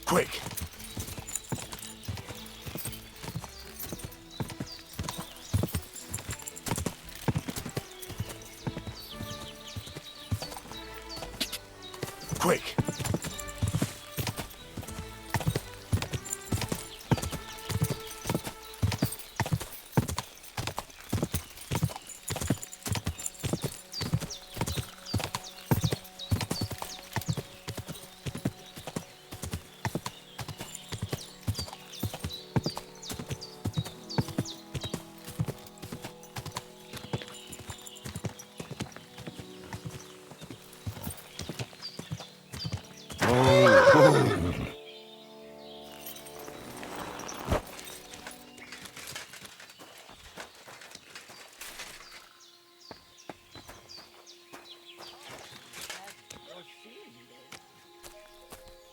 Quick! Quick!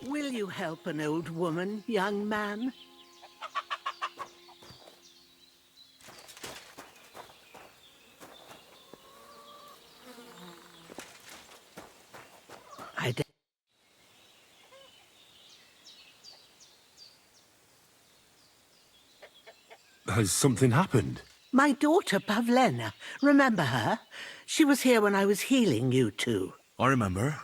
Will you help an old woman, young man? I don't... Has something happened? My daughter, Pavlena. Remember her? She was here when I was healing you two. I remember.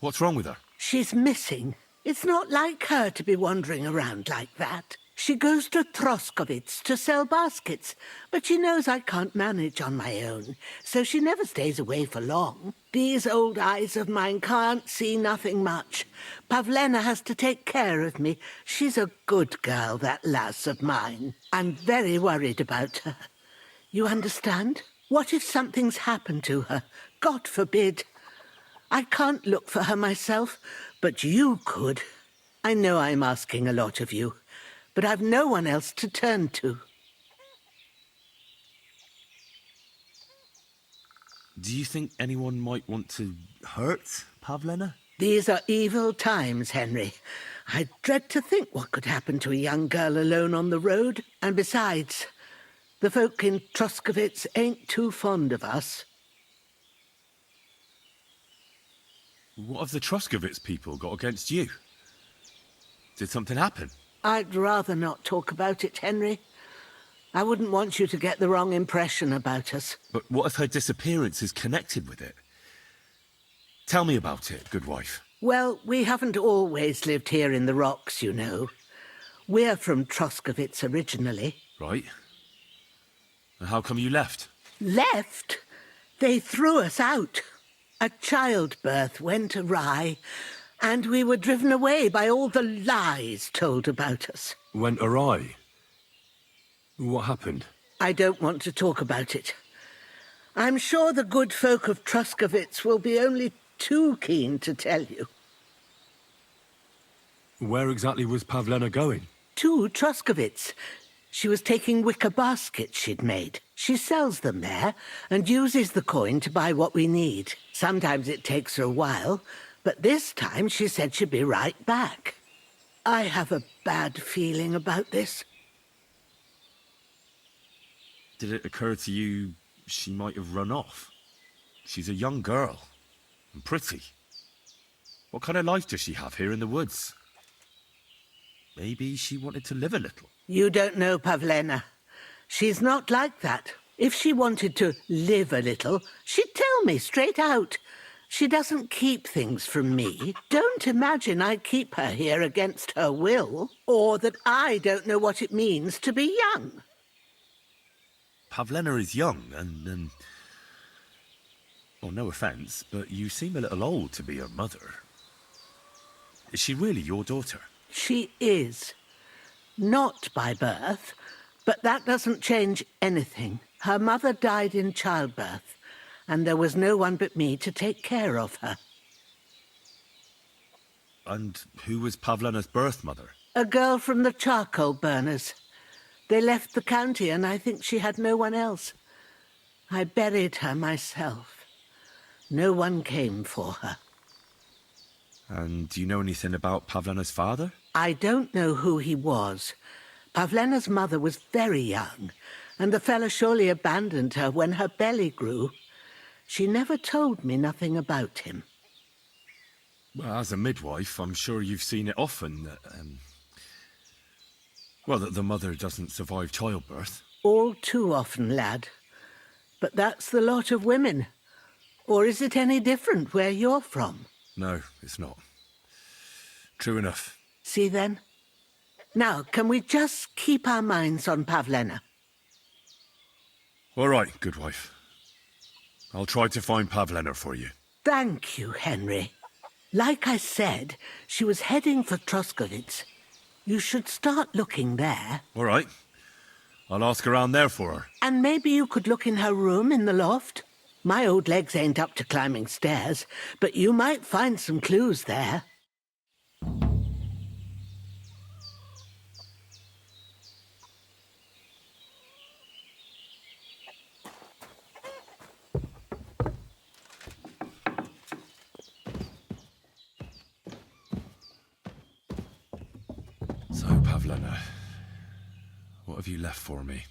What's wrong with her? She's missing. It's not like her to be wandering around like that. She goes to Troskovitz to sell baskets, but she knows I can't manage on my own, so she never stays away for long. These old eyes of mine can't see nothing much. Pavlena has to take care of me. She's a good girl, that lass of mine. I'm very worried about her. You understand? What if something's happened to her? God forbid. I can't look for her myself, but you could. I know I'm asking a lot of you, but I've no one else to turn to. Do you think anyone might want to hurt Pavlena? These are evil times, Henry. I dread to think what could happen to a young girl alone on the road. And besides, the folk in Troskovitz ain't too fond of us. What have the Troskovitz people got against you? Did something happen? I'd rather not talk about it, Henry. I wouldn't want you to get the wrong impression about us. But what if her disappearance is connected with it? Tell me about it, good wife. Well, we haven't always lived here in the rocks, you know. We're from Troskovitz originally. Right. And how come you left? Left? They threw us out. A childbirth went awry, and we were driven away by all the lies told about us. Went awry? What happened? I don't want to talk about it. I'm sure the good folk of Troskovitz will be only too keen to tell you. Where exactly was Pavlena going? To Troskovitz. She was taking wicker baskets she'd made. She sells them there and uses the coin to buy what we need. Sometimes it takes her a while, but this time she said she'd be right back. I have a bad feeling about this. Did it occur to you she might have run off? She's a young girl and pretty. What kind of life does she have here in the woods? Maybe she wanted to live a little. You don't know Pavlena. She's not like that. If she wanted to live a little, she'd tell me straight out. She doesn't keep things from me. Don't imagine I keep her here against her will, or that I don't know what it means to be young. Pavlena is young and well, no offence, but you seem a little old to be her mother. Is she really your daughter? She is. Not by birth, but that doesn't change anything. Her mother died in childbirth, and there was no one but me to take care of her. And who was Pavlena's birth mother? A girl from the charcoal burners. They left the county, and I think she had no one else. I buried her myself. No one came for her. And do you know anything about Pavlena's father? I don't know who he was. Pavlena's mother was very young, and the fella surely abandoned her when her belly grew. She never told me nothing about him. Well, as a midwife, I'm sure you've seen it often that, that the mother doesn't survive childbirth. All too often, lad. But that's the lot of women. Or is it any different where you're from? No, it's not. True enough. See then? Now, can we just keep our minds on Pavlena? All right, good wife. I'll try to find Pavlena for you. Thank you, Henry. Like I said, she was heading for Troskovitz. You should start looking there. All right. I'll ask around there for her. And maybe you could look in her room in the loft. My old legs ain't up to climbing stairs, but you might find some clues there. So, Pavlena, what have you left for me?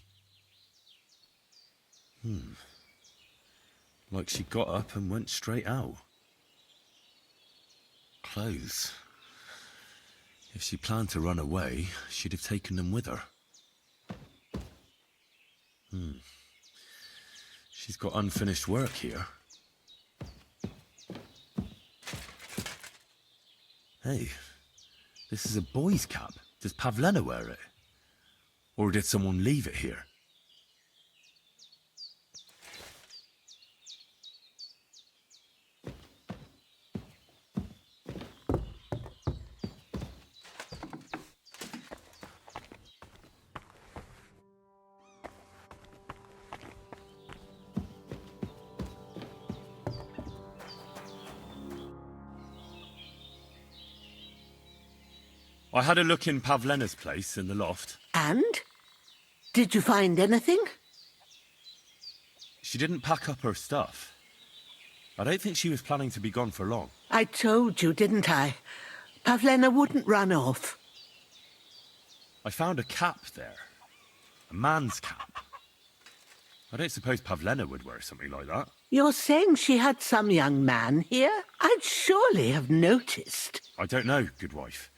Like she got up and went straight out. Clothes. If she planned to run away, she'd have taken them with her. She's got unfinished work here. Hey, this is a boy's cap. Does Pavlena wear it? Or did someone leave it here? I had a look in Pavlena's place in the loft. And? Did you find anything? She didn't pack up her stuff. I don't think she was planning to be gone for long. I told you, didn't I? Pavlena wouldn't run off. I found a cap there. A man's cap. I don't suppose Pavlena would wear something like that. You're saying she had some young man here? I'd surely have noticed. I don't know, good wife.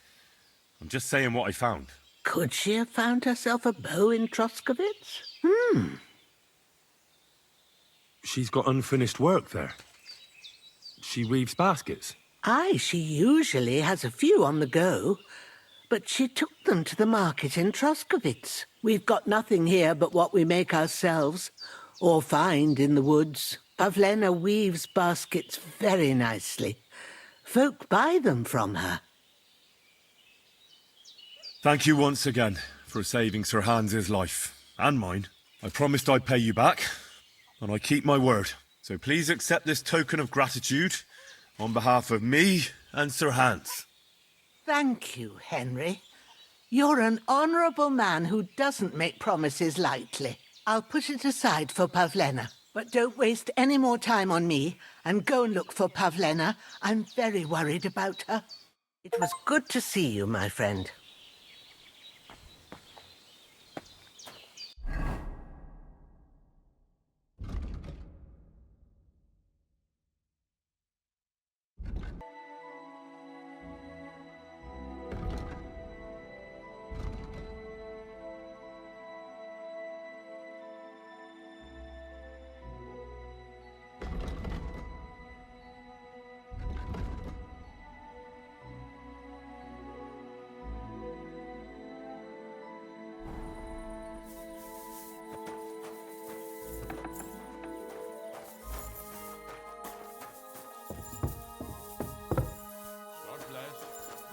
I'm just saying what I found. Could she have found herself a beau in Troskovitz? She's got unfinished work there. She weaves baskets. Aye, she usually has a few on the go. But she took them to the market in Troskovitz. We've got nothing here but what we make ourselves, or find in the woods. Pavlena weaves baskets very nicely. Folk buy them from her. Thank you once again for saving Sir Hans's life, and mine. I promised I'd pay you back, and I keep my word. So please accept this token of gratitude on behalf of me and Sir Hans. Thank you, Henry. You're an honourable man who doesn't make promises lightly. I'll put it aside for Pavlena, but don't waste any more time on me, and go and look for Pavlena. I'm very worried about her. It was good to see you, my friend.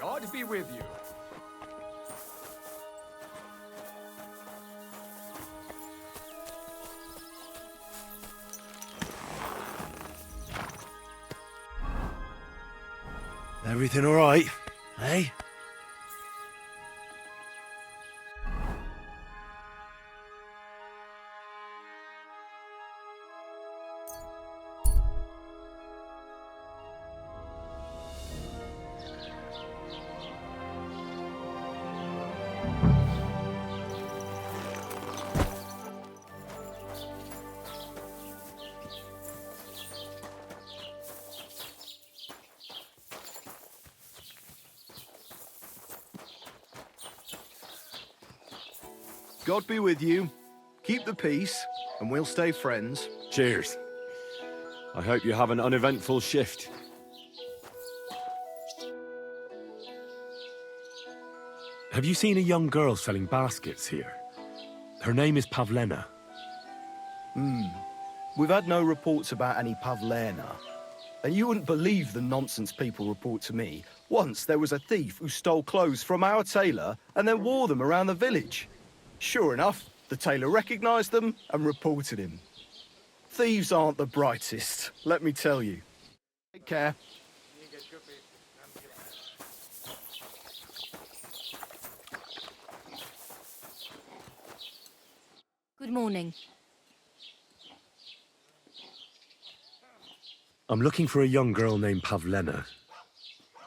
God be with you. Everything all right, eh? God be with you. Keep the peace, and we'll stay friends. Cheers. I hope you have an uneventful shift. Have you seen a young girl selling baskets here? Her name is Pavlena. We've had no reports about any Pavlena. And you wouldn't believe the nonsense people report to me. Once there was a thief who stole clothes from our tailor and then wore them around the village. Sure enough, the tailor recognized them and reported him. Thieves aren't the brightest, let me tell you. Take care. Good morning. I'm looking for a young girl named Pavlena.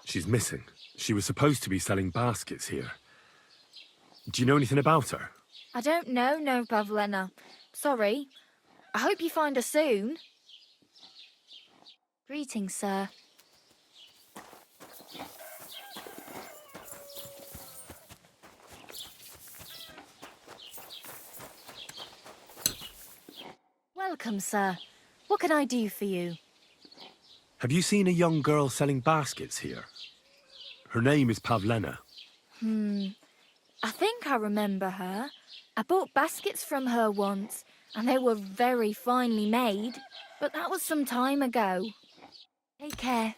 She's missing. She was supposed to be selling baskets here. Do you know anything about her? I don't know, no, Pavlena. Sorry. I hope you find her soon. Greetings, sir. Welcome, sir. What can I do for you? Have you seen a young girl selling baskets here? Her name is Pavlena. I think I remember her. I bought baskets from her once, and they were very finely made, but that was some time ago. Take care.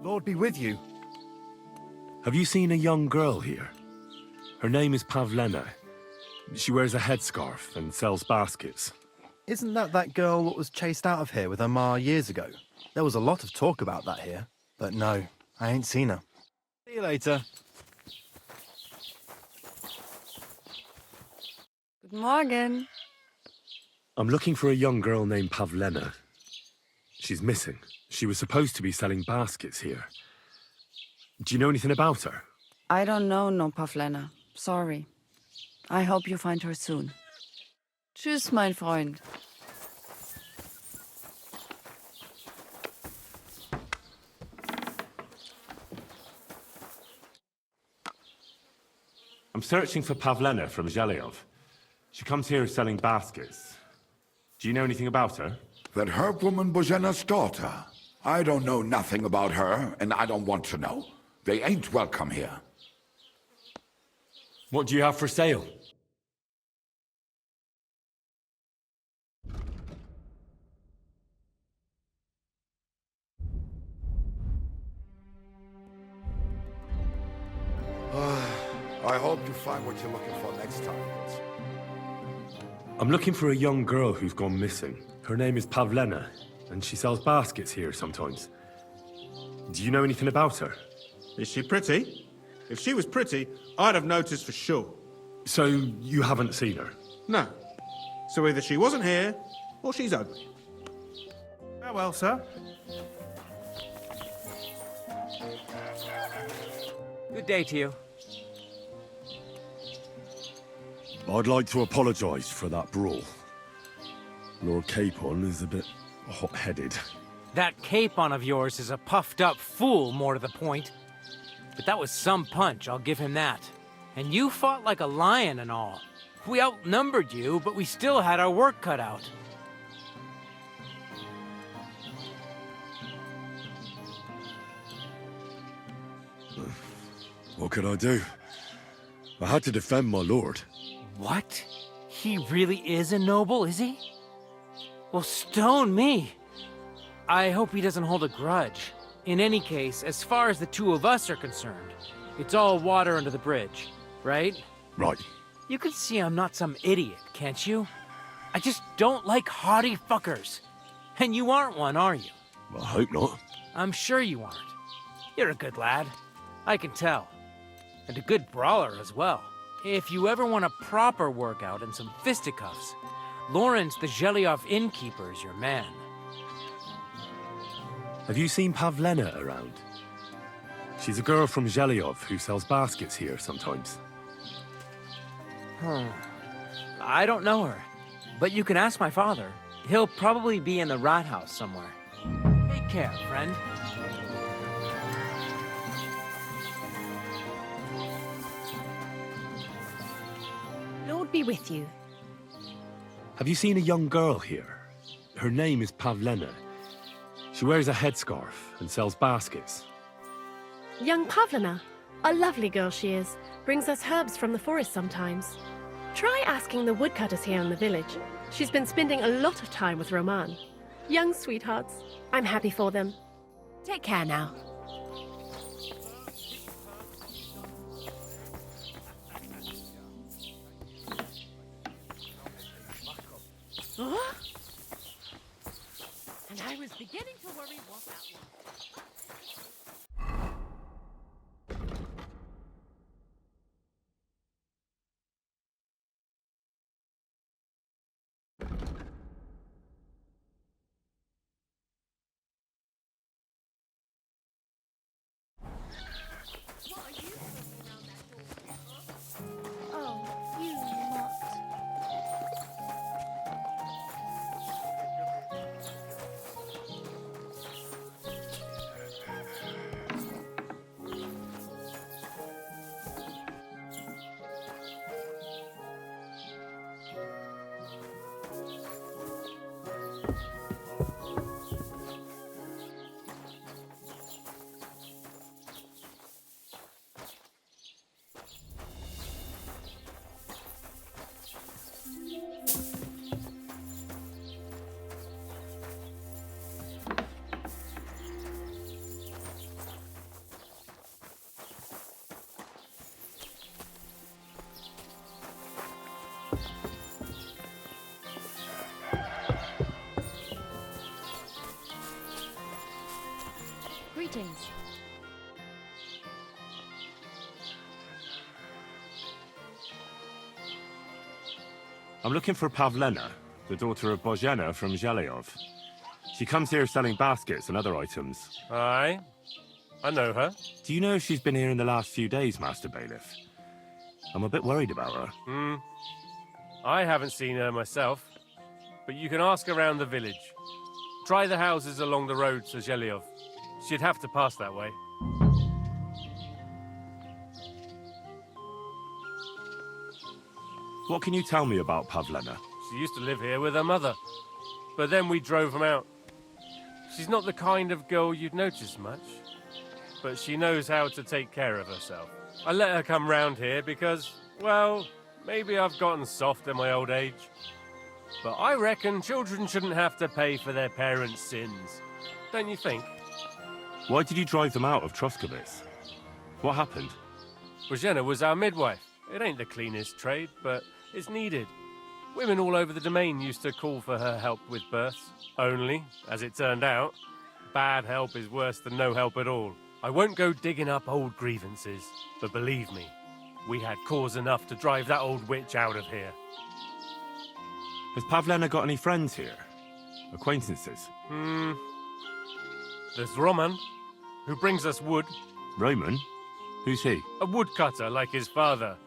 Lord be with you. Have you seen a young girl here? Her name is Pavlena. She wears a headscarf and sells baskets. Isn't that girl that was chased out of here with her ma years ago? There was a lot of talk about that here. But no, I ain't seen her. See you later. Guten Morgen. I'm looking for a young girl named Pavlena. She's missing. She was supposed to be selling baskets here. Do you know anything about her? I don't know, no Pavlena. Sorry. I hope you find her soon. Tschüss, mein Freund. I'm searching for Pavlena from Zhelyov. She comes here selling baskets. Do you know anything about her? That herb-woman Božena's daughter. I don't know nothing about her, and I don't want to know. They ain't welcome here. What do you have for sale? I hope you find what you're looking for next time. I'm looking for a young girl who's gone missing. Her name is Pavlena, and she sells baskets here sometimes. Do you know anything about her? Is she pretty? If she was pretty, I'd have noticed for sure. So, you haven't seen her? No. So either she wasn't here, or she's ugly. Farewell, sir. Good day to you. I'd like to apologize for that brawl. Lord Capon is a bit hot-headed. That Capon of yours is a puffed-up fool, more to the point. But that was some punch, I'll give him that. And you fought like a lion and all. We outnumbered you, but we still had our work cut out. What could I do? I had to defend my lord. What? He really is a noble, is he? Well, stone me. I hope he doesn't hold a grudge. In any case, as far as the two of us are concerned, it's all water under the bridge, right? Right. You can see I'm not some idiot, can't you? I just don't like haughty fuckers. And you aren't one, are you? I hope not. I'm sure you aren't. You're a good lad. I can tell. And a good brawler as well. If you ever want a proper workout and some fisticuffs, Lawrence the Zhelyov innkeeper is your man. Have you seen Pavlena around? She's a girl from Zhelyov who sells baskets here sometimes. I don't know her, but you can ask my father. He'll probably be in the rat house somewhere. Take care, friend. Lord be with you. Have you seen a young girl here? Her name is Pavlena. She wears a headscarf and sells baskets. Young Pavlena. A lovely girl she is. Brings us herbs from the forest sometimes. Try asking the woodcutters here in the village. She's been spending a lot of time with Roman. Young sweethearts. I'm happy for them. Take care now. Huh? And I was beginning to worry what that was. Oh, you mutt. Greetings. I'm looking for Pavlena, the daughter of Bozhena from Zhelyov. She comes here selling baskets and other items. Aye, I know her. Do you know if she's been here in the last few days, Master Bailiff? I'm a bit worried about her. I haven't seen her myself, but you can ask around the village. Try the houses along the road to Zhelyov. She'd have to pass that way. What can you tell me about Pavlena? She used to live here with her mother, but then we drove them out. She's not the kind of girl you'd notice much, but she knows how to take care of herself. I let her come round here because, well, maybe I've gotten soft in my old age. But I reckon children shouldn't have to pay for their parents' sins. Don't you think? Why did you drive them out of Troskovitz? What happened? Bozhena was our midwife. It ain't the cleanest trade, but it's needed. Women all over the domain used to call for her help with births. Only, as it turned out, bad help is worse than no help at all. I won't go digging up old grievances, but believe me, we had cause enough to drive that old witch out of here. Has Pavlena got any friends here? Acquaintances? There's Roman, who brings us wood. Roman? Who's he? A woodcutter like his father.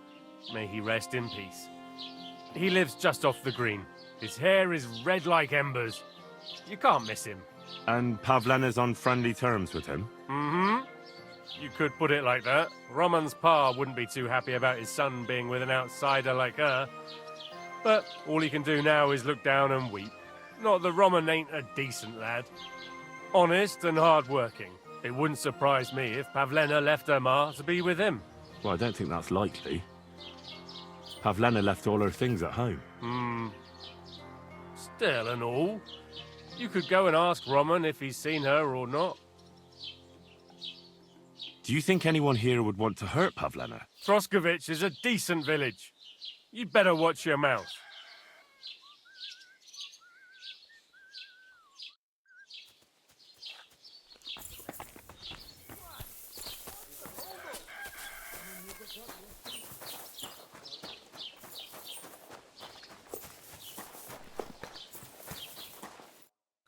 May he rest in peace. He lives just off the green. His hair is red like embers. You can't miss him. And Pavlena's on friendly terms with him? You could put it like that. Roman's pa wouldn't be too happy about his son being with an outsider like her. But all he can do now is look down and weep. Not that Roman ain't a decent lad. Honest and hard-working. It wouldn't surprise me if Pavlena left her ma to be with him. Well, I don't think that's likely. Pavlena left all her things at home. Still and all, you could go and ask Roman if he's seen her or not. Do you think anyone here would want to hurt Pavlena? Troskovitz is a decent village. You'd better watch your mouth.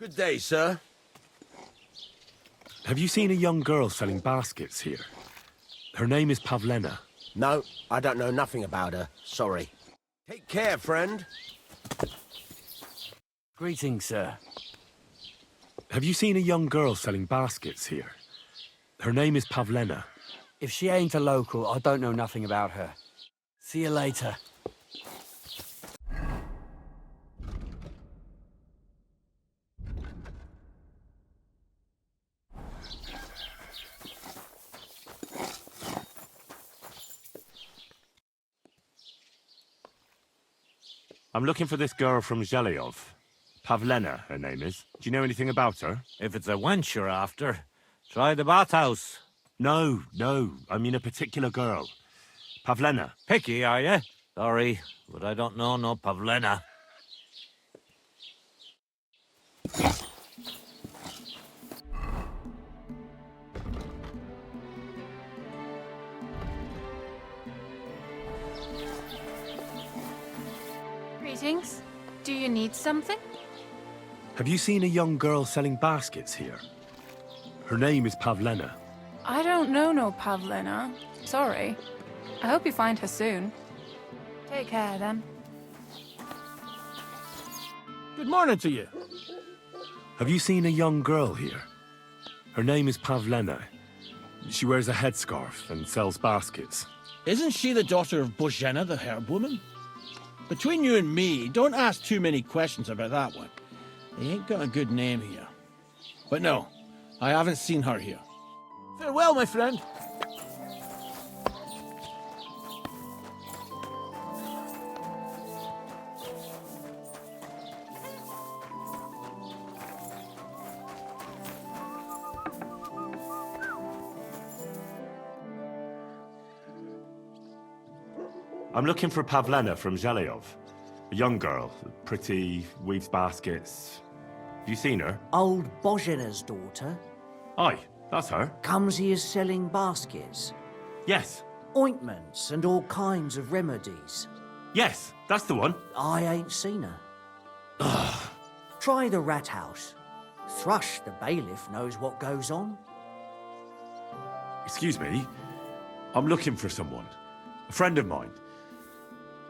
Good day, sir. Have you seen a young girl selling baskets here? Her name is Pavlena. No, I don't know nothing about her. Sorry. Take care, friend. Greetings, sir. Have you seen a young girl selling baskets here? Her name is Pavlena. If she ain't a local, I don't know nothing about her. See you later. I'm looking for this girl from Zhelyov. Pavlena, her name is. Do you know anything about her? If it's a wench you're after, try the bathhouse. No, I mean a particular girl. Pavlena. Picky, are you? Sorry, but I don't know no Pavlena. Greetings. Do you need something? Have you seen a young girl selling baskets here? Her name is Pavlena. I don't know no Pavlena. Sorry. I hope you find her soon. Take care, then. Good morning to you. Have you seen a young girl here? Her name is Pavlena. She wears a headscarf and sells baskets. Isn't she the daughter of Bohemia, the herb woman? Between you and me, don't ask too many questions about that one. They ain't got a good name here. But no, I haven't seen her here. Farewell, my friend. I'm looking for Pavlena from Zhelyov. A young girl, pretty, weaves baskets. Have you seen her? Old Božena's daughter. Aye, that's her. Comes here selling baskets. Yes. Ointments and all kinds of remedies. Yes, that's the one. I ain't seen her. Try the rat house. Thrush, the bailiff, knows what goes on. Excuse me. I'm looking for someone. A friend of mine.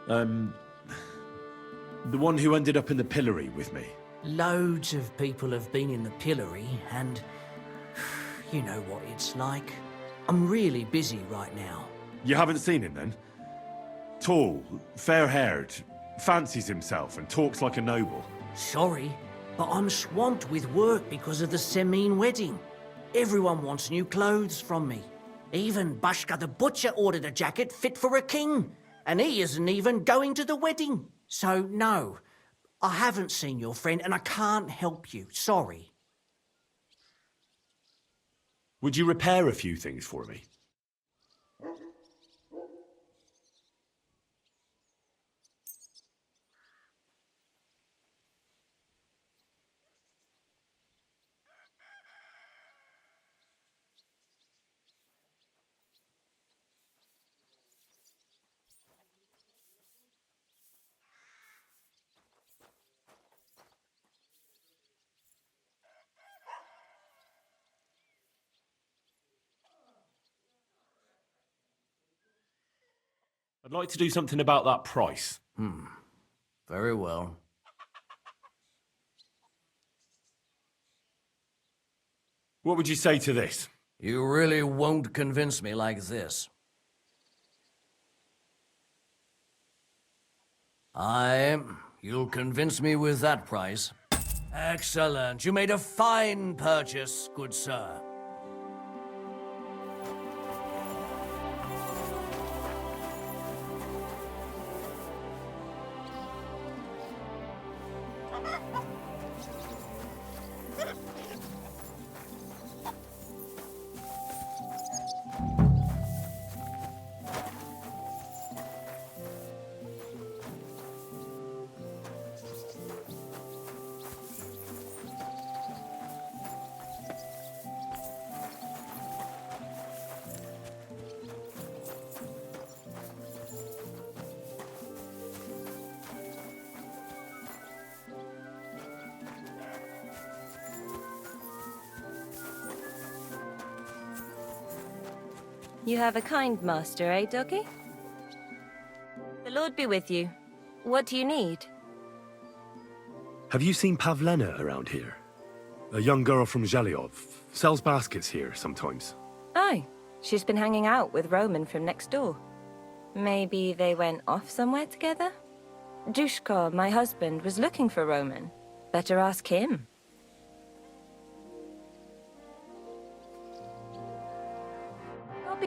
The one who ended up in the pillory with me. Loads of people have been in the pillory, and you know what it's like. I'm really busy right now. You haven't seen him then? Tall, fair-haired, fancies himself and talks like a noble. Sorry, but I'm swamped with work because of the Semine wedding. Everyone wants new clothes from me. Even Bashka the butcher ordered a jacket fit for a king, and he isn't even going to the wedding. So no, I haven't seen your friend and I can't help you. Sorry. Would you repair a few things for me? I'd like to do something about that price. Very well. What would you say to this? You really won't convince me like this. You'll convince me with that price. Excellent. You made a fine purchase, good sir. You have a kind master, eh, Doggy? The Lord be with you. What do you need? Have you seen Pavlena around here? A young girl from Zhelyov. Sells baskets here sometimes. Oh, she's been hanging out with Roman from next door. Maybe they went off somewhere together? Dushko, my husband, was looking for Roman. Better ask him.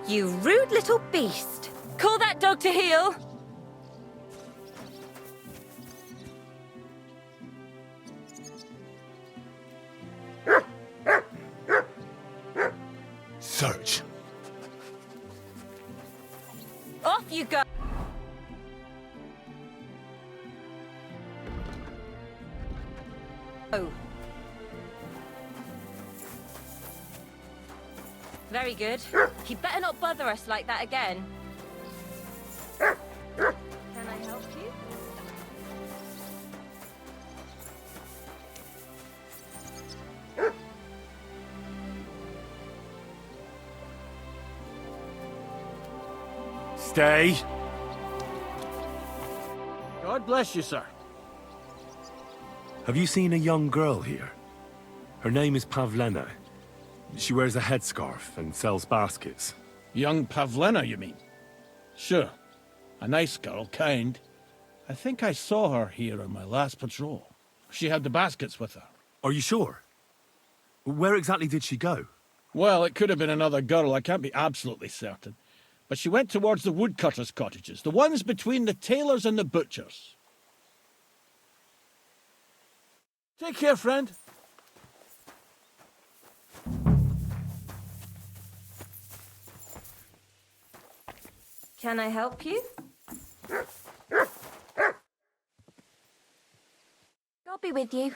You rude little beast! Call that dog to heel! Search. Off you go! Oh. Very good. You better not bother us like that again. Can I help you? Stay. God bless you, sir. Have you seen a young girl here? Her name is Pavlena. She wears a headscarf and sells baskets. Young Pavlena, you mean? Sure. A nice girl, kind. I think I saw her here on my last patrol. She had the baskets with her. Are you sure? Where exactly did she go? Well, it could have been another girl. I can't be absolutely certain. But she went towards the woodcutters' cottages, the ones between the tailors and the butchers. Take care, friend. Can I help you? I'll be with you.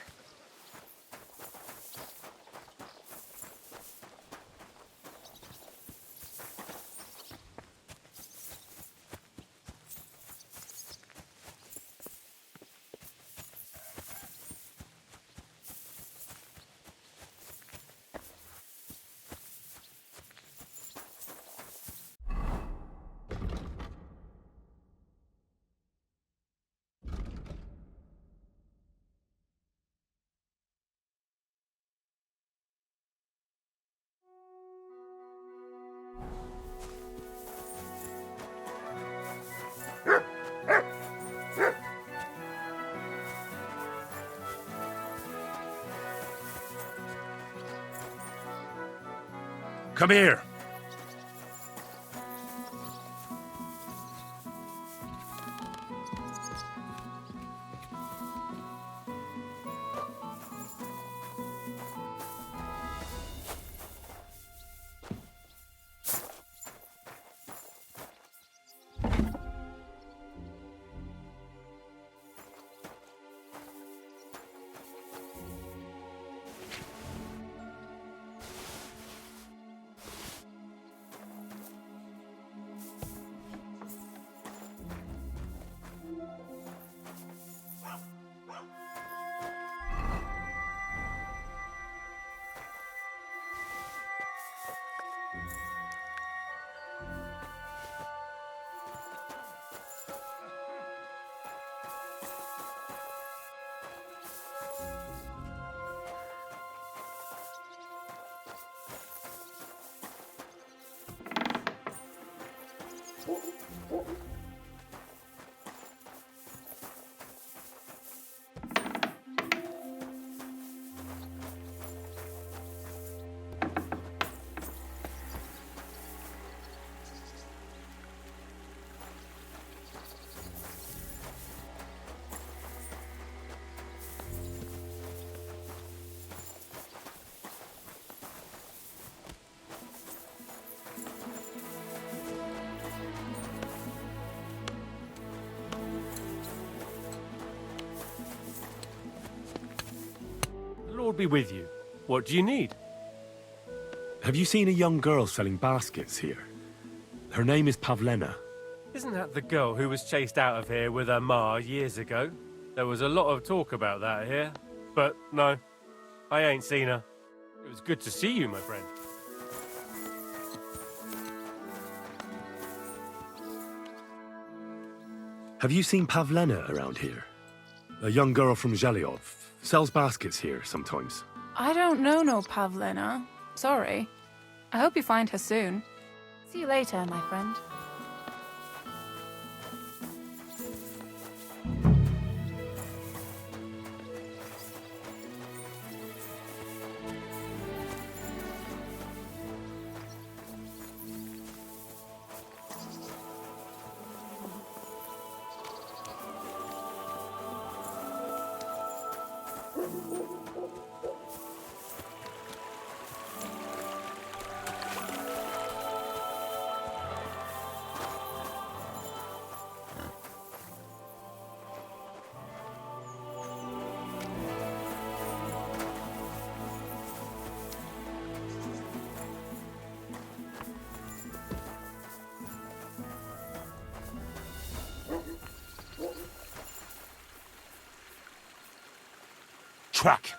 Come here. Lord be with you. What do you need? Have you seen a young girl selling baskets here? Her name is Pavlena. Isn't that the girl who was chased out of here with her ma years ago? There was a lot of talk about that here. But no, I ain't seen her. It was good to see you, my friend. Have you seen Pavlena around here? A young girl from Zhelyov. Sells baskets here sometimes. I don't know no Pavlena. Sorry. I hope you find her soon. See you later, my friend. Track!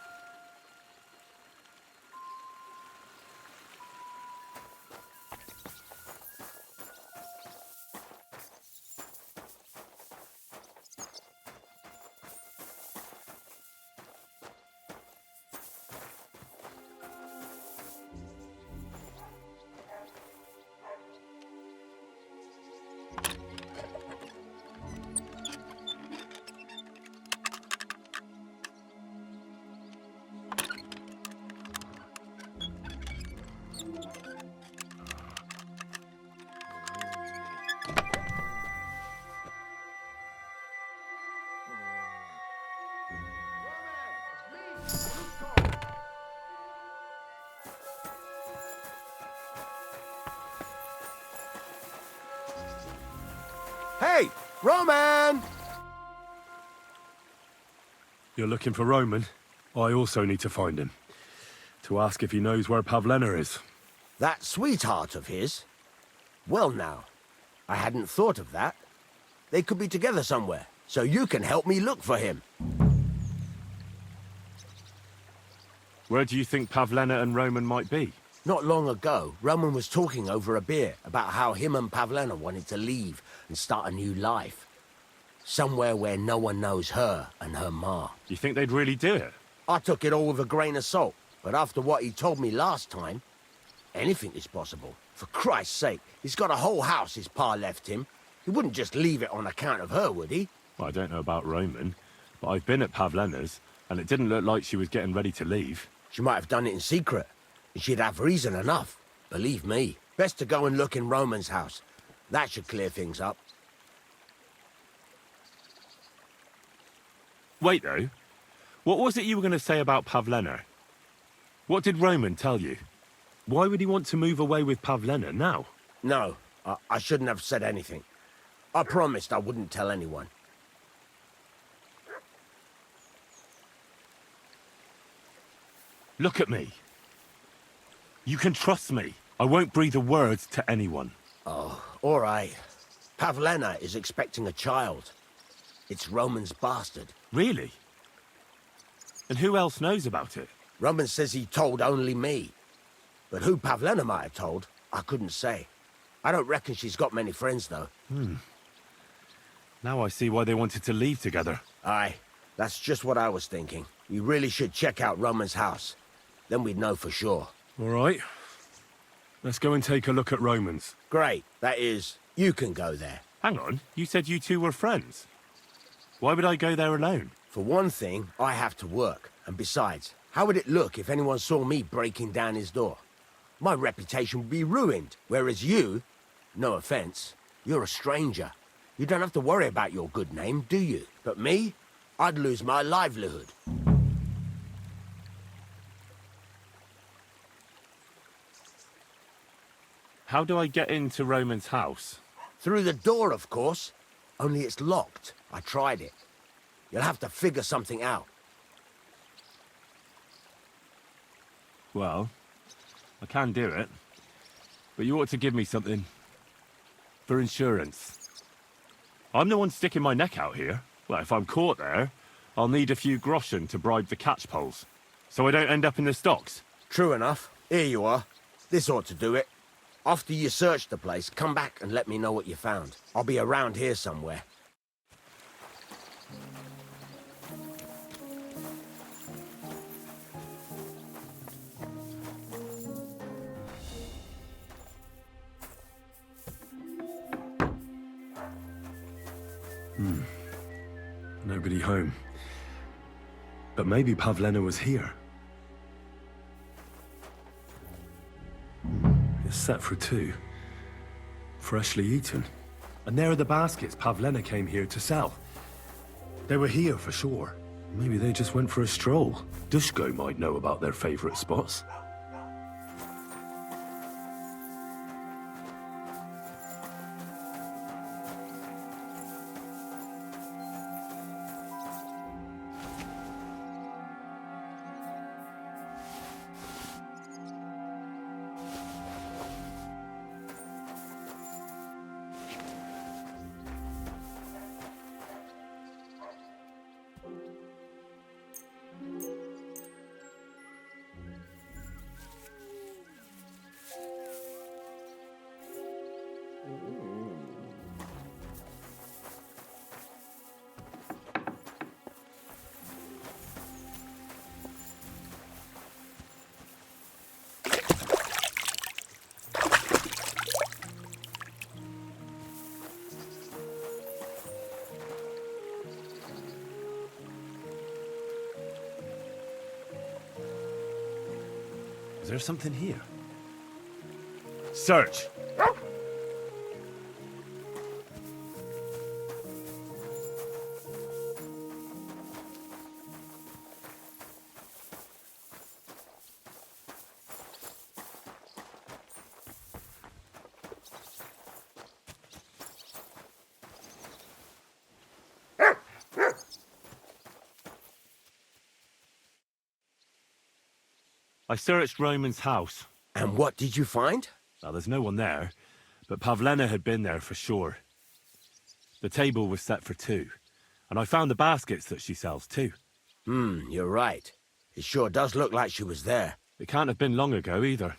Hey, Roman! You're looking for Roman? I also need to find him. To ask if he knows where Pavlena is. That sweetheart of his? Well now, I hadn't thought of that. They could be together somewhere, so you can help me look for him. Where do you think Pavlena and Roman might be? Not long ago, Roman was talking over a beer about how him and Pavlena wanted to leave and start a new life. Somewhere where no one knows her and her ma. You think they'd really do it? I took it all with a grain of salt, but after what he told me last time, anything is possible. For Christ's sake, he's got a whole house his pa left him. He wouldn't just leave it on account of her, would he? Well, I don't know about Roman, but I've been at Pavlena's, and it didn't look like she was getting ready to leave. She might have done it in secret, and she'd have reason enough. Believe me. Best to go and look in Roman's house. That should clear things up. Wait, though. What was it you were going to say about Pavlena? What did Roman tell you? Why would he want to move away with Pavlena now? No, I shouldn't have said anything. I promised I wouldn't tell anyone. Look at me. You can trust me. I won't breathe a word to anyone. Oh, all right. Pavlena is expecting a child. It's Roman's bastard. Really? And who else knows about it? Roman says he told only me. But who Pavlena might have told, I couldn't say. I don't reckon she's got many friends, though. Now I see why they wanted to leave together. Aye, that's just what I was thinking. We really should check out Roman's house. Then we'd know for sure. All right. Let's go and take a look at Roman's. Great. That is, you can go there. Hang on, you said you two were friends. Why would I go there alone? For one thing, I have to work. And besides, how would it look if anyone saw me breaking down his door? My reputation would be ruined, whereas you, no offense, you're a stranger. You don't have to worry about your good name, do you? But me, I'd lose my livelihood. How do I get into Roman's house? Through the door, of course. Only it's locked. I tried it. You'll have to figure something out. Well, I can do it. But you ought to give me something. For insurance. I'm the one sticking my neck out here. Well, if I'm caught there, I'll need a few groschen to bribe the catchpoles. So I don't end up in the stocks. True enough. Here you are. This ought to do it. After you search the place, come back and let me know what you found. I'll be around here somewhere. Nobody home. But maybe Pavlena was here. It's set for 2. Freshly eaten. And there are the baskets Pavlena came here to sell. They were here for sure. Maybe they just went for a stroll. Dushko might know about their favorite spots. Is there something here? Search! I searched Roman's house. And what did you find? Well, there's no one there, but Pavlena had been there for sure. The table was set for 2, and I found the baskets that she sells too. You're right. It sure does look like she was there. It can't have been long ago either.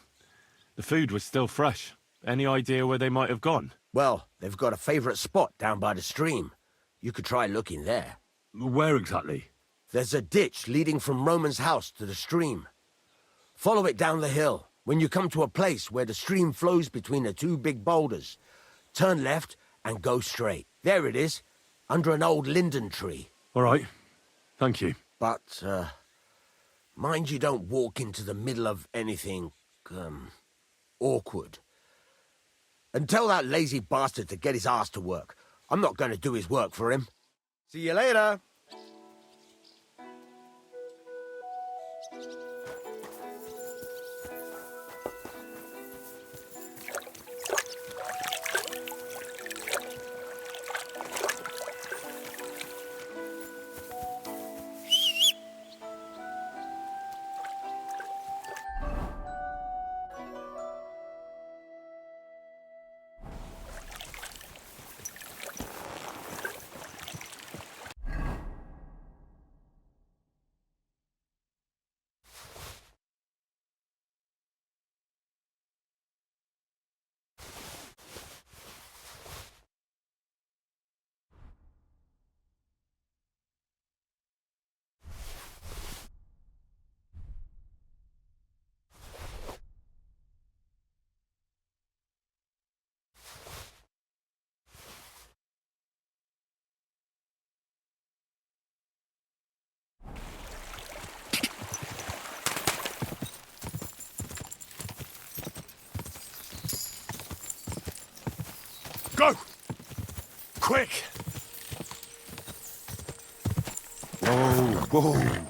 The food was still fresh. Any idea where they might have gone? Well, they've got a favorite spot down by the stream. You could try looking there. Where exactly? There's a ditch leading from Roman's house to the stream. Follow it down the hill. When you come to a place where the stream flows between the 2 big boulders, turn left and go straight. There it is, under an old linden tree. All right. Thank you. But, mind you don't walk into the middle of anything, awkward. And tell that lazy bastard to get his ass to work. I'm not going to do his work for him. See you later. Go! Quick! Whoa, whoa.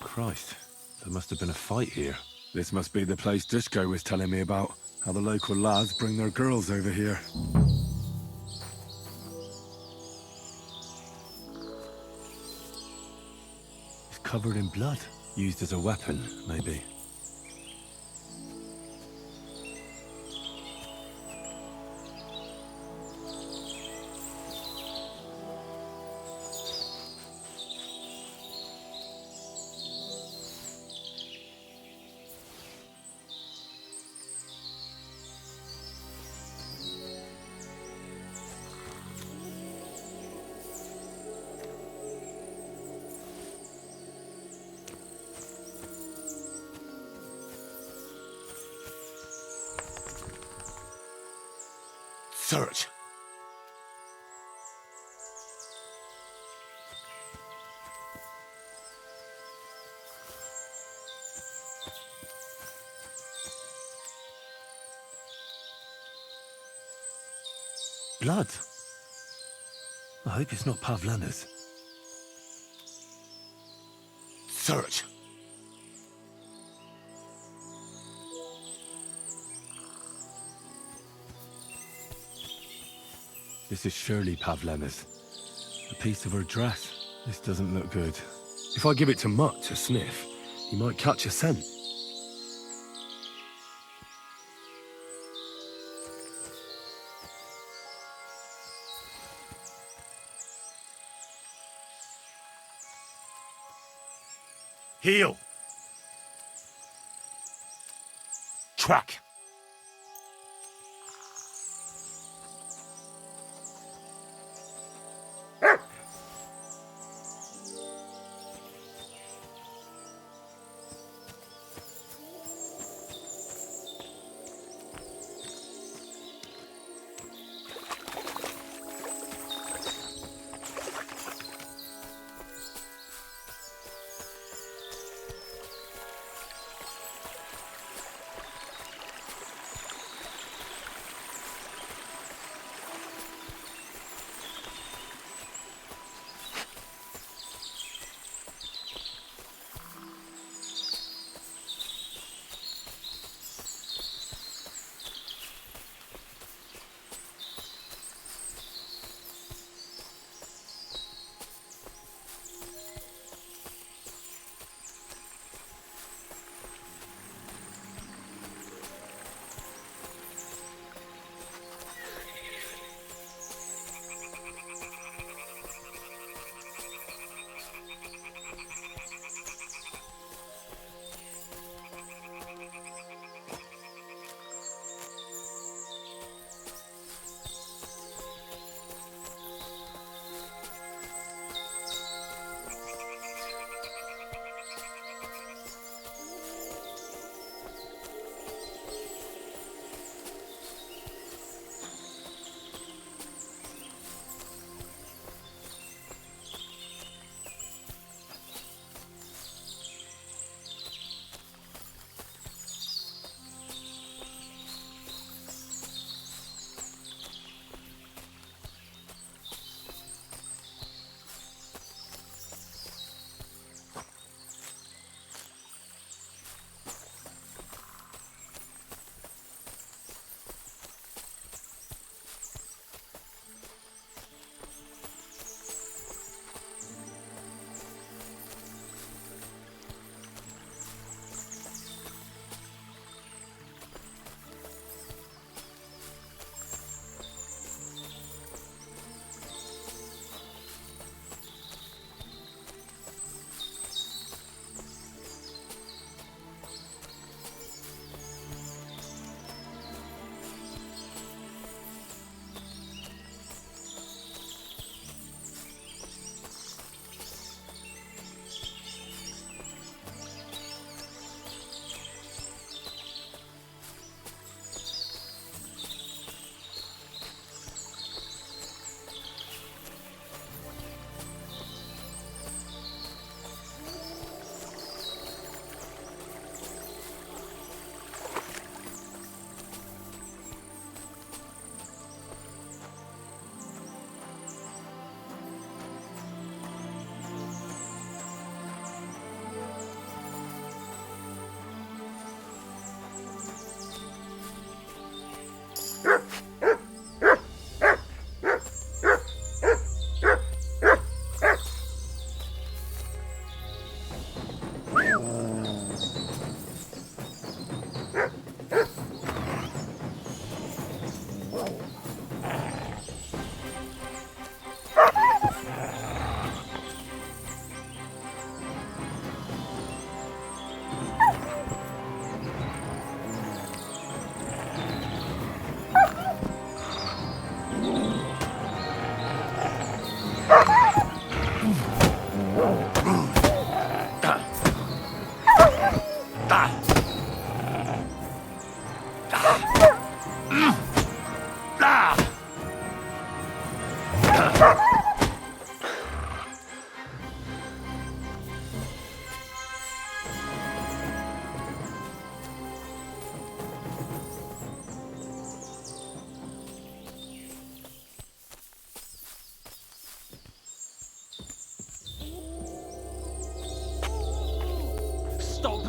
Christ, there must have been a fight here. This must be the place Dushko was telling me about. How the local lads bring their girls over here. It's covered in blood. Used as a weapon, maybe. Search. Blood. I hope it's not Pavlena's. Search. This is surely Pavlena's. A piece of her dress. This doesn't look good. If I give it to Mutt to sniff, he might catch a scent. Heel. Track.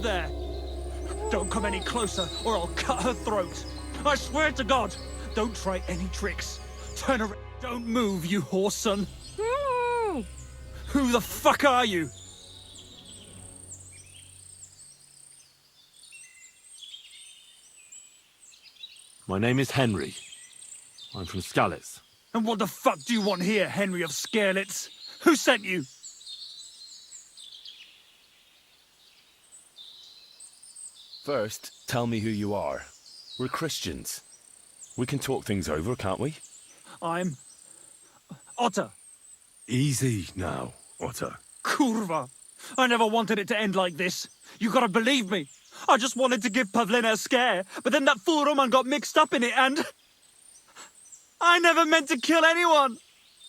there! Don't come any closer, or I'll cut her throat. I swear to God, don't try any tricks. Turn around. Don't move, you whoreson. Who the fuck are you? My name is Henry. I'm from Skalitz. And what the fuck do you want here, Henry of Skalitz? Who sent you? First, tell me who you are. We're Christians. We can talk things over, can't we? I'm... Otter. Easy now, Otter. Kurva! I never wanted it to end like this. You gotta believe me. I just wanted to give Pavlina a scare, but then that fool Roman got mixed up in it and... I never meant to kill anyone!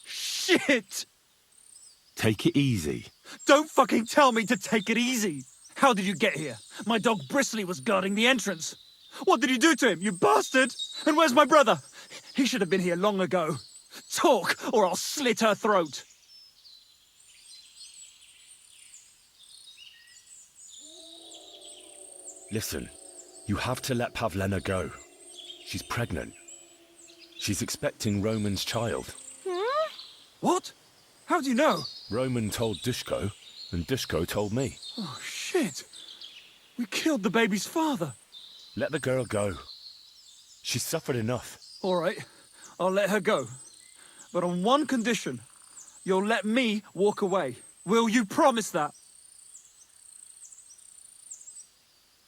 Shit! Take it easy. Don't fucking tell me to take it easy! How did you get here? My dog Bristly was guarding the entrance. What did you do to him, you bastard? And where's my brother? He should have been here long ago. Talk, or I'll slit her throat. Listen, you have to let Pavlena go. She's pregnant. She's expecting Roman's child. What? How do you know? Roman told Dushko, and Dushko told me. Oh, shit. We killed the baby's father. Let the girl go. She's suffered enough. All right, I'll let her go. But on one condition. You'll let me walk away. Will you promise that?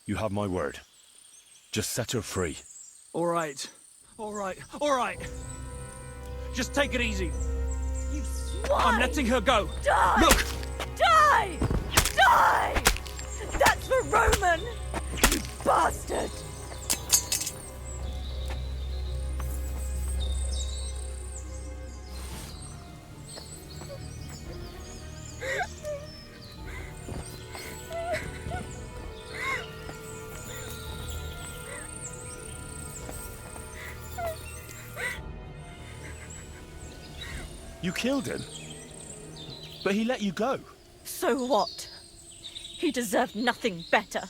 You have my word. Just set her free. All right. All right. All right. Just take it easy. You swine! I'm letting her go. Die! Look! Die! Die! That's for Roman! You bastard! You killed him? But he let you go. So what? He deserved nothing better.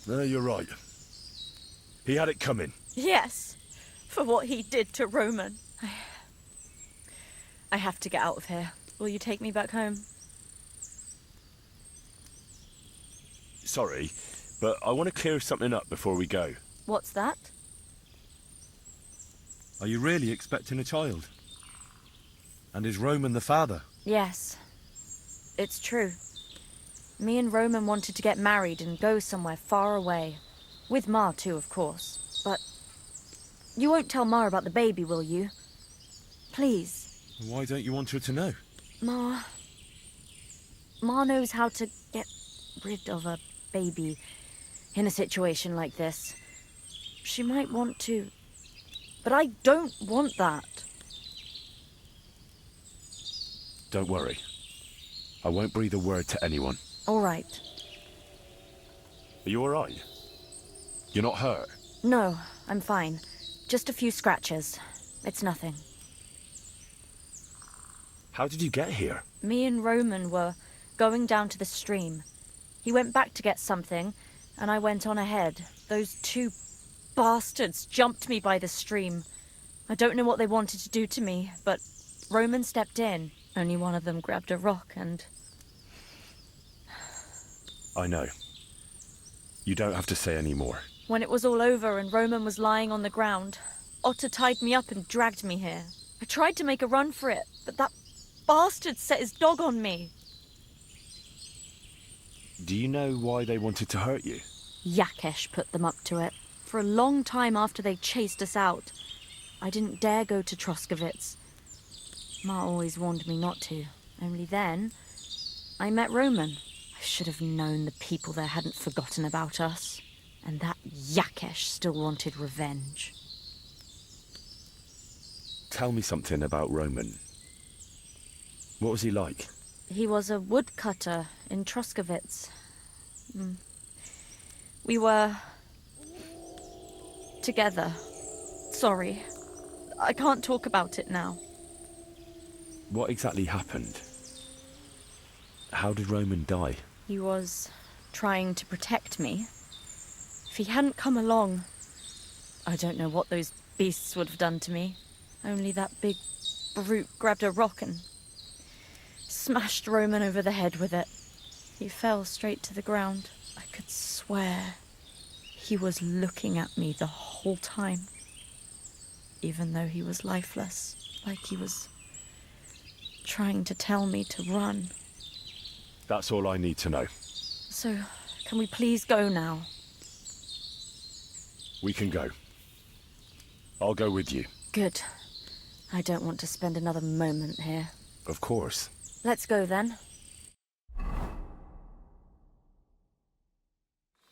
No, you're right. He had it coming. Yes, for what he did to Roman. I have to get out of here. Will you take me back home? Sorry, but I want to clear something up before we go. What's that? Are you really expecting a child? And is Roman the father? Yes, it's true. Me and Roman wanted to get married and go somewhere far away. With Ma too, of course. But you won't tell Ma about the baby, will you? Please. Why don't you want her to know? Ma knows how to get rid of a baby in a situation like this. She might want to, but I don't want that. Don't worry. I won't breathe a word to anyone. All right. Are you all right? You're not hurt? No, I'm fine. Just a few scratches. It's nothing. How did you get here? Me and Roman were going down to the stream. He went back to get something, and I went on ahead. Those two bastards jumped me by the stream. I don't know what they wanted to do to me, but Roman stepped in. Only one of them grabbed a rock and... I know. You don't have to say any more. When it was all over and Roman was lying on the ground, Otter tied me up and dragged me here. I tried to make a run for it, but that bastard set his dog on me. Do you know why they wanted to hurt you? Yakesh put them up to it. For a long time after they chased us out, I didn't dare go to Troskovitz. Ma always warned me not to. Only then, I met Roman. I should have known the people there hadn't forgotten about us. And that Yakesh still wanted revenge. Tell me something about Roman. What was he like? He was a woodcutter in Troskovitz. We were... together. Sorry. I can't talk about it now. What exactly happened? How did Roman die? He was trying to protect me. If he hadn't come along, I don't know what those beasts would have done to me. Only that big brute grabbed a rock and smashed Roman over the head with it. He fell straight to the ground. I could swear he was looking at me the whole time, even though he was lifeless, like he was trying to tell me to run. That's all I need to know. So, can we please go now? We can go. I'll go with you. Good. I don't want to spend another moment here. Of course. Let's go then.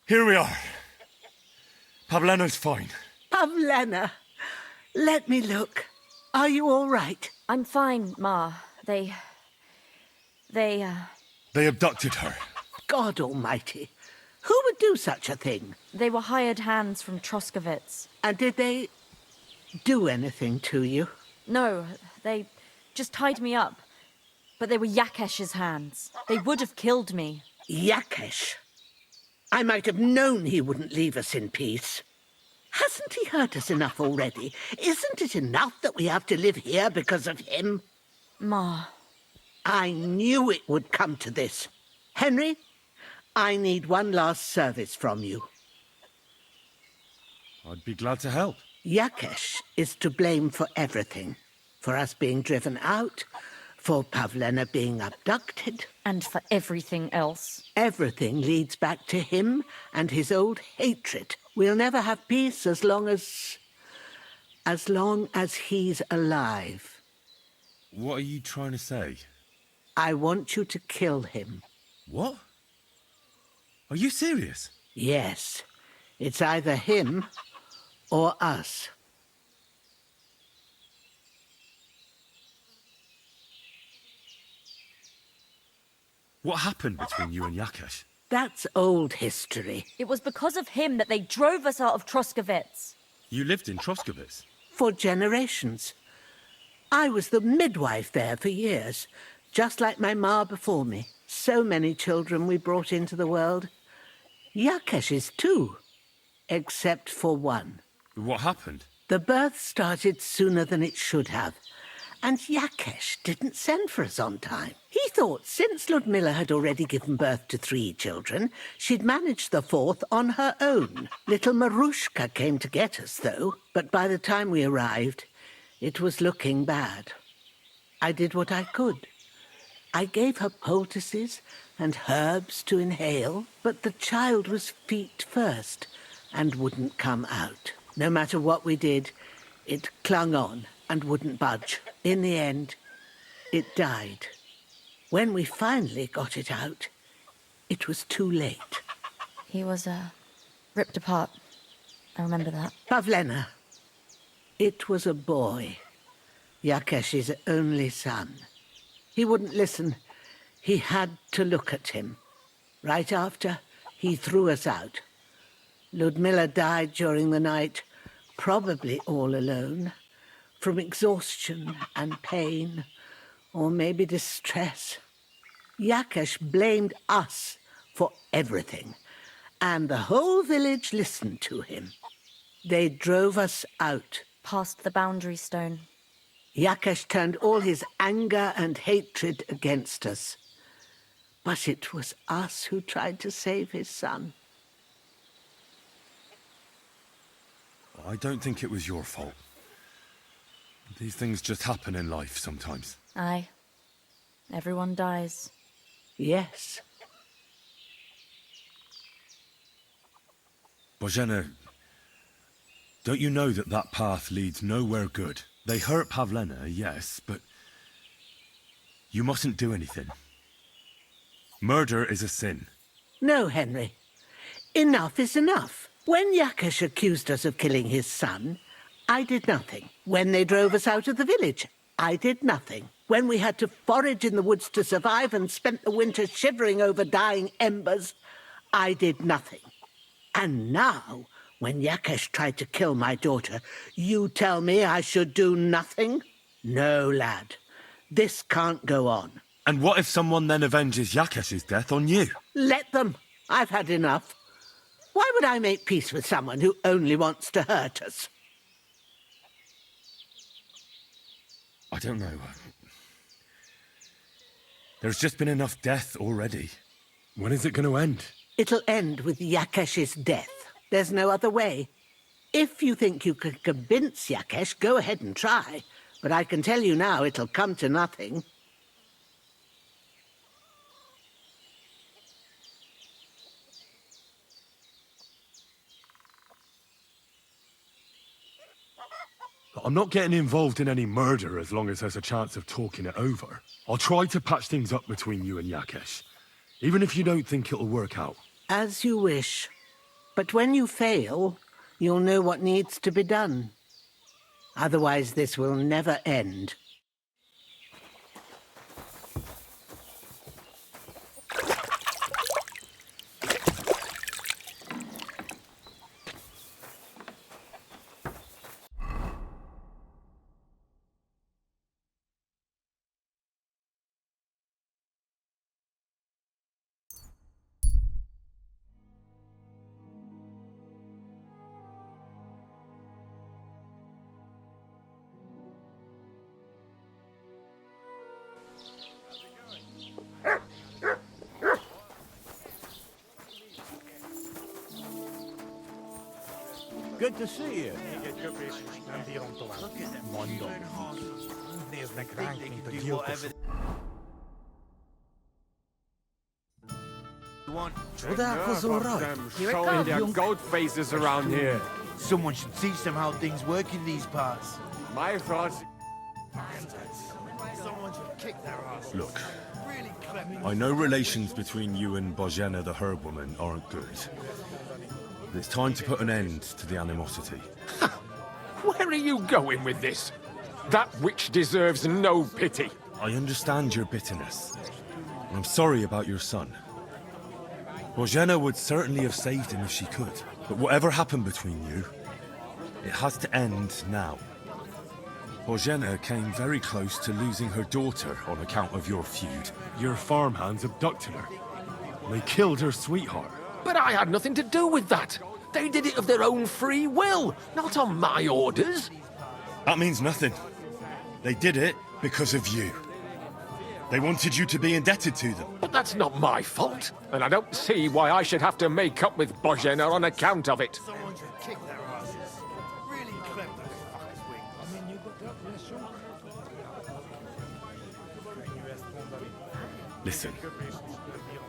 Here we are. Pavlena's fine. Pavlena, let me look. Are you all right? I'm fine, Ma. They abducted her. God almighty. Who would do such a thing? They were hired hands from Troskowitz. And did they do anything to you? No, they just tied me up. But they were Yakesh's hands. They would have killed me. Yakesh? I might have known he wouldn't leave us in peace. Hasn't he hurt us enough already? Isn't it enough that we have to live here because of him? Ma. I knew it would come to this. Henry, I need one last service from you. I'd be glad to help. Yakesh is to blame for everything. For us being driven out, for Pavlena being abducted. And for everything else. Everything leads back to him and his old hatred. We'll never have peace as long as he's alive. What are you trying to say? I want you to kill him. What? Are you serious? Yes. It's either him or us. What happened between you and Yakesh? That's old history. It was because of him that they drove us out of Troskowitz. You lived in Troskowitz? For generations. I was the midwife there for years, just like my ma before me. So many children we brought into the world. Yakesh's too, except for one. What happened? The birth started sooner than it should have, and Yakesh didn't send for us on time. He thought since Ludmilla had already given birth to 3 children, she'd managed the 4th on her own. Little Marushka came to get us, though, but by the time we arrived, it was looking bad. I did what I could. I gave her poultices and herbs to inhale, but the child was feet first and wouldn't come out. No matter what we did, it clung on and wouldn't budge. In the end, it died. When we finally got it out, it was too late. He was, ripped apart. I remember that. Pavlena. It was a boy. Yakesh's only son. He wouldn't listen. He had to look at him. Right after, he threw us out. Ludmilla died during the night, probably all alone, from exhaustion and pain, or maybe distress. Yakesh blamed us for everything, and the whole village listened to him. They drove us out. Past the boundary stone. Yakesh turned all his anger and hatred against us. But it was us who tried to save his son. I don't think it was your fault. These things just happen in life sometimes. Aye. Everyone dies. Yes. Bożena, don't you know that that path leads nowhere good? They hurt Pavlena, yes, but you mustn't do anything. Murder is a sin. No, Henry. Enough is enough. When Yakesh accused us of killing his son, I did nothing. When they drove us out of the village, I did nothing. When we had to forage in the woods to survive and spent the winter shivering over dying embers, I did nothing. And now, when Yakesh tried to kill my daughter, you tell me I should do nothing? No, lad. This can't go on. And what if someone then avenges Yakesh's death on you? Let them. I've had enough. Why would I make peace with someone who only wants to hurt us? I don't know. There's just been enough death already. When is it going to end? It'll end with Yakesh's death. There's no other way. If you think you can convince Yakesh, go ahead and try. But I can tell you now, it'll come to nothing. I'm not getting involved in any murder as long as there's a chance of talking it over. I'll try to patch things up between you and Yakesh, even if you don't think it'll work out. As you wish. But when you fail, you'll know what needs to be done. Otherwise, this will never end. Good to see you. Showing their goat faces around here. Someone should teach them how things work in these parts. My thoughts. Someone should kick their ass. Look, I know relations between you and Bożena the herb woman aren't good. But it's time to put an end to the animosity. Where are you going with this? That witch deserves no pity. I understand your bitterness. And I'm sorry about your son. Bożena would certainly have saved him if she could. But whatever happened between you, it has to end now. Bożena came very close to losing her daughter on account of your feud. Your farmhands abducted her. They killed her sweetheart. But I had nothing to do with that. They did it of their own free will, not on my orders. That means nothing. They did it because of you. They wanted you to be indebted to them. But that's not my fault, and I don't see why I should have to make up with Bożena on account of it. Someone should kick their asses. Really clever. Listen,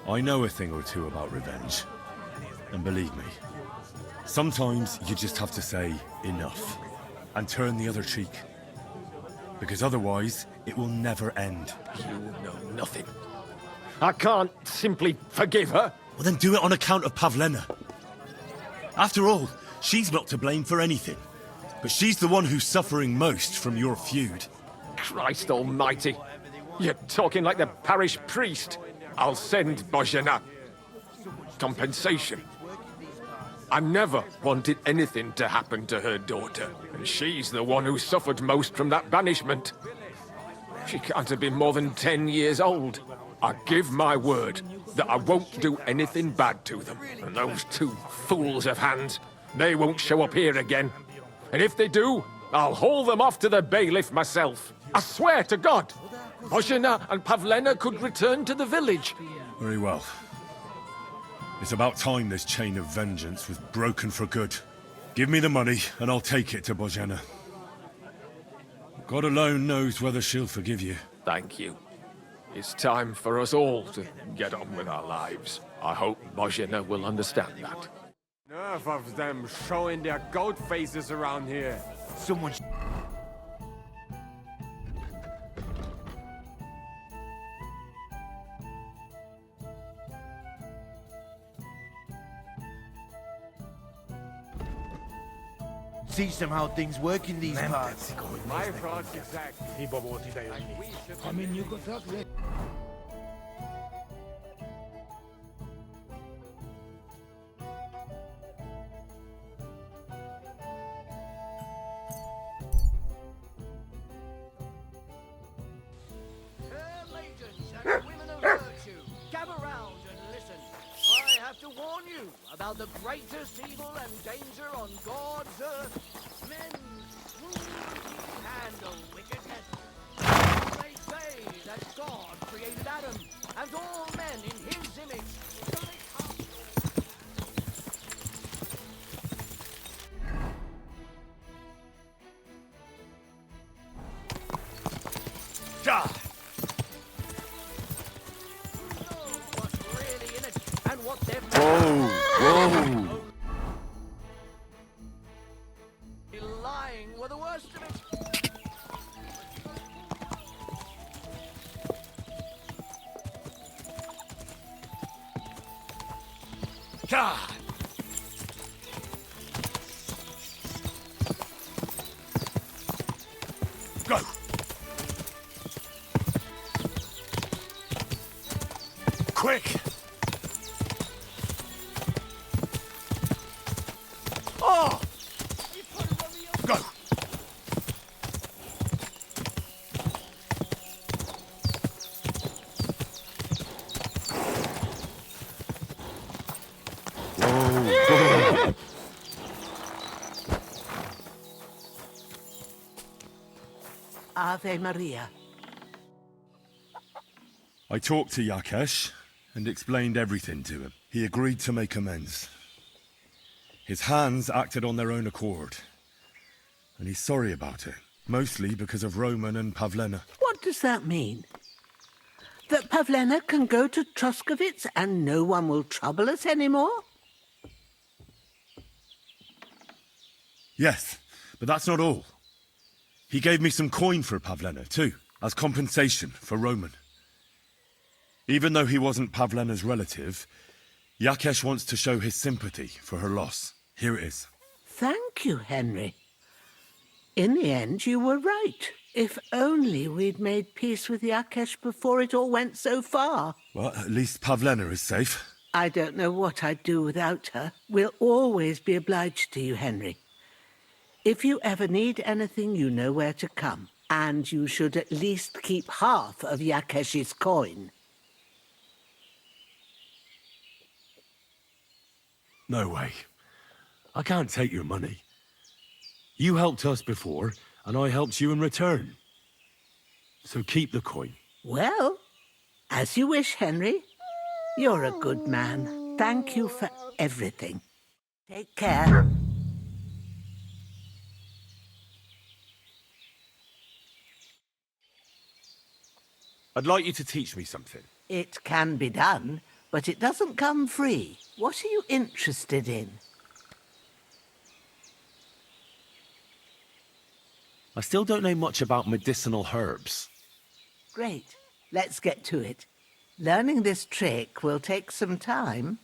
I know a thing or two about revenge. And believe me, sometimes you just have to say enough and turn the other cheek. Because otherwise, it will never end. You know nothing. I can't simply forgive her. Well, then do it on account of Pavlena. After all, she's not to blame for anything. But she's the one who's suffering most from your feud. Christ almighty. You're talking like the parish priest. I'll send Bożena. Compensation. I never wanted anything to happen to her daughter, and she's the one who suffered most from that banishment. She can't have been more than 10 years old. I give my word that I won't do anything bad to them. And those two fools of hands, they won't show up here again. And if they do, I'll haul them off to the bailiff myself. I swear to God, Bożena and Pavlena could return to the village. Very well. It's about time this chain of vengeance was broken for good. Give me the money, and I'll take it to Bożena. God alone knows whether she'll forgive you. Thank you. It's time for us all to get on with our lives. I hope Bożena will understand that. Enough of them showing their goat faces around here. Someone teach them how things work in these parts. My thoughts exactly. you about the greatest evil and danger on God's earth. Men, who can handle wickedness? They say that God created Adam and all men in his image. So they can't... Whoa! Whoa! Lying were the worst of it. God! Go! Quick! Oh! Go! Whoa. Ave Maria. I talked to Yakesh and explained everything to him. He agreed to make amends. His hands acted on their own accord. And he's sorry about it. Mostly because of Roman and Pavlena. What does that mean? That Pavlena can go to Troskovitz and no one will trouble us anymore? Yes, but that's not all. He gave me some coin for Pavlena, too, as compensation for Roman. Even though he wasn't Pavlena's relative, Yakesh wants to show his sympathy for her loss. Here it is. Thank you, Henry. In the end, you were right. If only we'd made peace with Yakesh before it all went so far. Well, at least Pavlena is safe. I don't know what I'd do without her. We'll always be obliged to you, Henry. If you ever need anything, you know where to come. And you should at least keep half of Yakesh's coin. No way. I can't take your money. You helped us before, and I helped you in return. So keep the coin. Well, as you wish, Henry. You're a good man. Thank you for everything. Take care. I'd like you to teach me something. It can be done, but it doesn't come free. What are you interested in? I still don't know much about medicinal herbs. Great. Let's get to it. Learning this trick will take some time.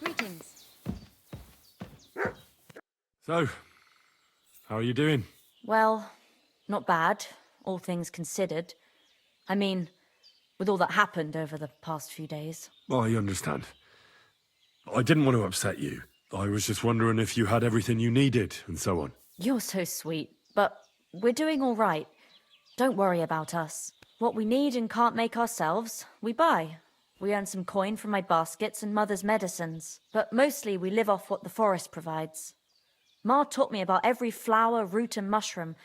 Greetings. So, how are you doing? Well, not bad, all things considered. I mean, with all that happened over the past few days. I understand. I didn't want to upset you. I was just wondering if you had everything you needed, and so on. You're so sweet, but we're doing all right. Don't worry about us. What we need and can't make ourselves, we buy. We earn some coin from my baskets and Mother's medicines, but mostly we live off what the forest provides. Ma taught me about every flower, root and mushroom,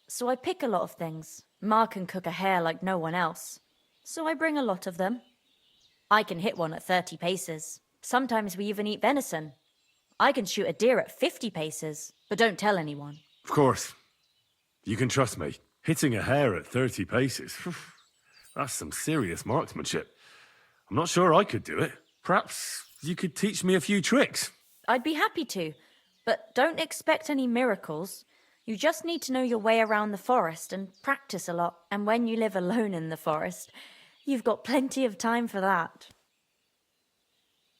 so I pick a lot of things. Ma can cook a hare like no one else, so I bring a lot of them. I can hit one at 30 paces. Sometimes we even eat venison. I can shoot a deer at 50 paces, but don't tell anyone. Of course. You can trust me. Hitting a hare at 30 paces, that's some serious marksmanship. I'm not sure I could do it. Perhaps you could teach me a few tricks. I'd be happy to, but don't expect any miracles. You just need to know your way around the forest and practice a lot. And when you live alone in the forest, you've got plenty of time for that.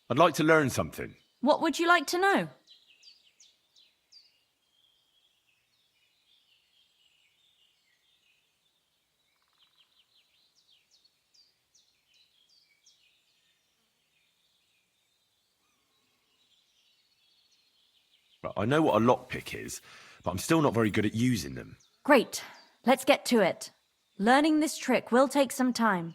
I'd like to learn something. What would you like to know? I know what a lockpick is, but I'm still not very good at using them. Great. Let's get to it. Learning this trick will take some time.